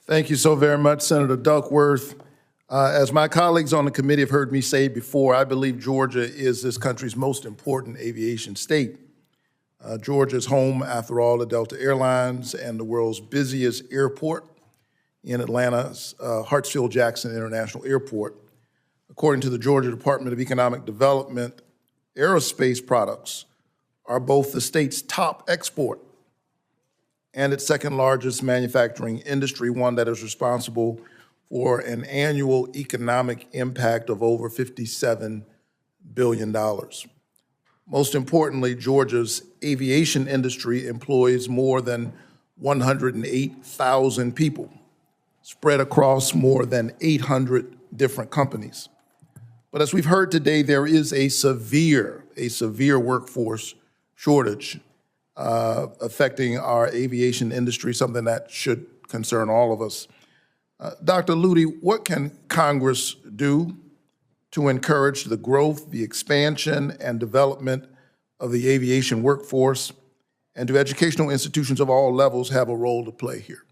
Thank you so very much, Senator Duckworth. As my colleagues on the committee have heard me say before, I believe Georgia is this country's most important aviation state. Georgia is home, after all, to Delta Airlines and the world's busiest airport in Atlanta's Hartsfield-Jackson International Airport. According to the Georgia Department of Economic Development, aerospace products are both the state's top export and its second largest manufacturing industry, one that is responsible for an annual economic impact of over $57 billion. Most importantly, Georgia's aviation industry employs more than 108,000 people spread across more than 800 different companies. But as we've heard today, there is a severe workforce shortage affecting our aviation industry, something that should concern all of us. Dr. Luty, what can Congress do to encourage the growth, the expansion, and development of the aviation workforce? And do educational institutions of all levels have a role to play here?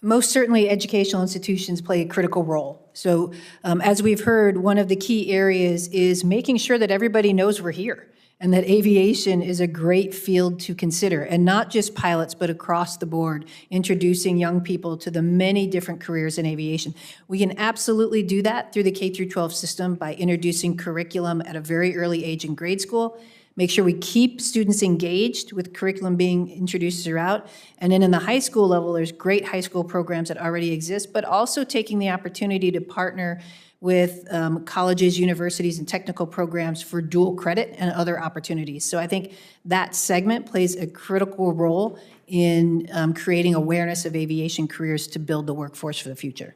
Most certainly, educational institutions play a critical role. So as we've heard, one of the key areas is making sure that everybody knows we're here and that aviation is a great field to consider, and not just pilots, but across the board, introducing young people to the many different careers in aviation. We can absolutely do that through the K-12 system by introducing curriculum at a very early age in grade school, make sure we keep students engaged with curriculum being introduced throughout. And then in the high school level, there's great high school programs that already exist, but also taking the opportunity to partner with colleges, universities, and technical programs for dual credit and other opportunities. So I think that segment plays a critical role in creating awareness of aviation careers to build the workforce for the future.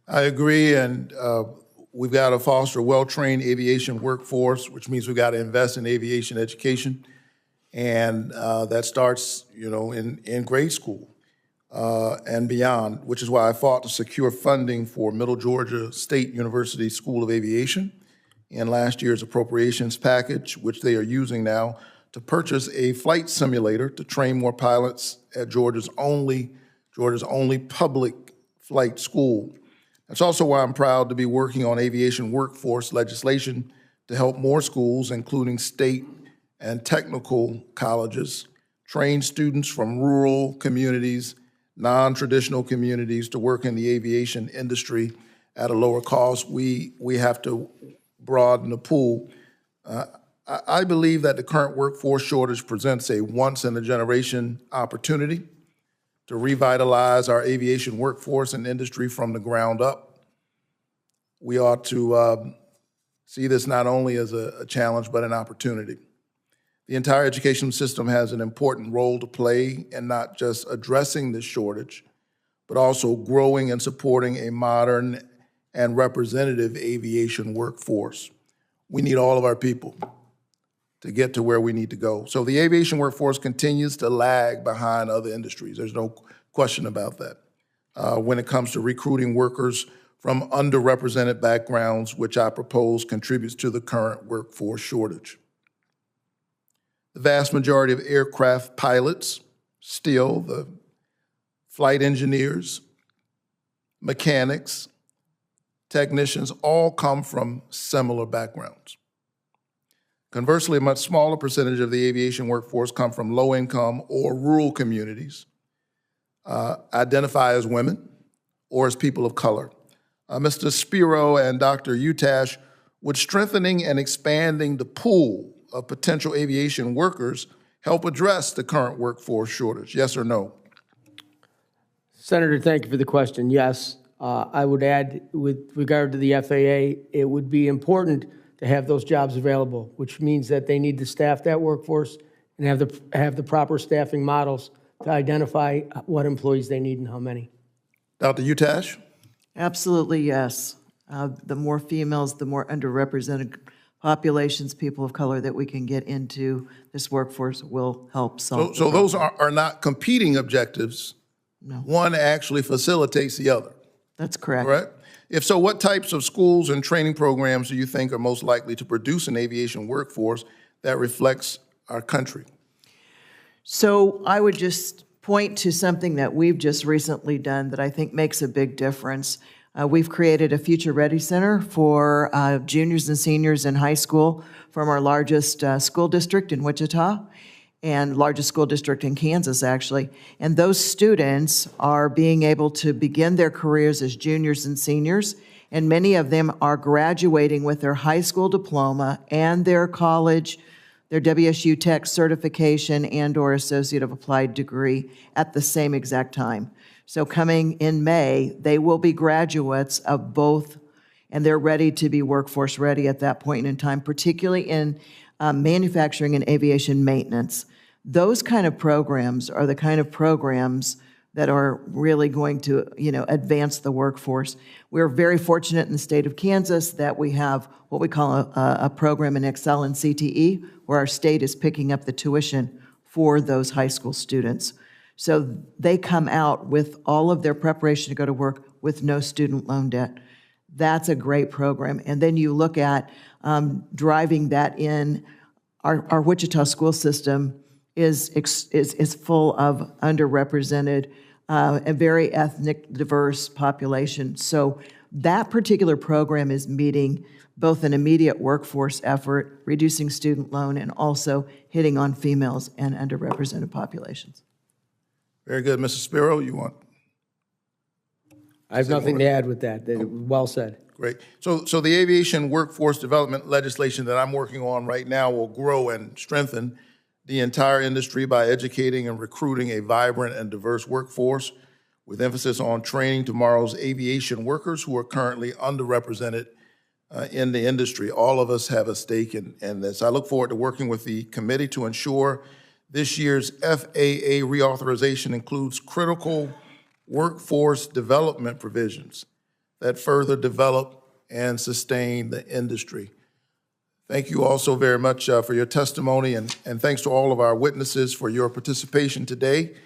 I agree, and we've got to foster a well-trained aviation workforce, which means we've got to invest in aviation education, and that starts, in grade school and beyond, which is why I fought to secure funding for Middle Georgia State University School of Aviation in last year's appropriations package, which they are using now to purchase a flight simulator to train more pilots at Georgia's only public flight school. That's also why I'm proud to be working on aviation workforce legislation to help more schools, including state and technical colleges, train students from rural communities, non-traditional communities, to work in the aviation industry at a lower cost. We have to broaden the pool. I believe that the current workforce shortage presents a once-in-a-generation opportunity to revitalize our aviation workforce and industry from the ground up. We ought to see this not only as a challenge, but an opportunity. The entire education system has an important role to play in not just addressing this shortage, but also growing and supporting a modern and representative aviation workforce. We need all of our people to get to where we need to go. So the aviation workforce continues to lag behind other industries. There's no question about that. When it comes to recruiting workers from underrepresented backgrounds, which I propose contributes to the current workforce shortage. The vast majority of aircraft pilots, still the flight engineers, mechanics, technicians, all come from similar backgrounds. Conversely, a much smaller percentage of the aviation workforce come from low-income or rural communities, identify as women or as people of color. Mr. Spiro and Dr. Utash, would strengthening and expanding the pool of potential aviation workers help address the current workforce shortage? Yes or no? Senator, thank you for the question. Yes. I would add, with regard to the FAA, it would be important to have those jobs available, which means that they need to staff that workforce and have the proper staffing models to identify what employees they need and how many. Dr. Utash? Absolutely, yes. The more females, the more underrepresented populations, people of color that we can get into this workforce will help solve. So those are not competing objectives. No. One actually facilitates the other. That's correct. Correct? If so, what types of schools and training programs do you think are most likely to produce an aviation workforce that reflects our country? So I would just point to something that we've just recently done that I think makes a big difference. We've created a Future Ready Center for juniors and seniors in high school from our largest school district in Wichita and largest school district in Kansas, actually. And those students are being able to begin their careers as juniors and seniors, and many of them are graduating with their high school diploma and their college, their WSU Tech certification and/or Associate of Applied degree at the same exact time. So coming in May, they will be graduates of both, and they're ready to be workforce ready at that point in time, particularly in manufacturing and aviation maintenance. Those kind of programs are the kind of programs that are really going to, advance the workforce. We're very fortunate in the state of Kansas that we have what we call a program in Excel and CTE, where our state is picking up the tuition for those high school students. So they come out with all of their preparation to go to work with no student loan debt. That's a great program. And then you look at driving that in. Our Wichita school system is full of underrepresented, a very ethnic, diverse population. So that particular program is meeting both an immediate workforce effort, reducing student loan, and also hitting on females and underrepresented populations. Very good. Mr. Spiro, you want? I have nothing to add with that. Well said. Great. So the aviation workforce development legislation that I'm working on right now will grow and strengthen the entire industry by educating and recruiting a vibrant and diverse workforce with emphasis on training tomorrow's aviation workers who are currently underrepresented in the industry. All of us have a stake in this. I look forward to working with the committee to ensure this year's FAA reauthorization includes critical workforce development provisions that further develop and sustain the industry. Thank you all so very much for your testimony, and thanks to all of our witnesses for your participation today.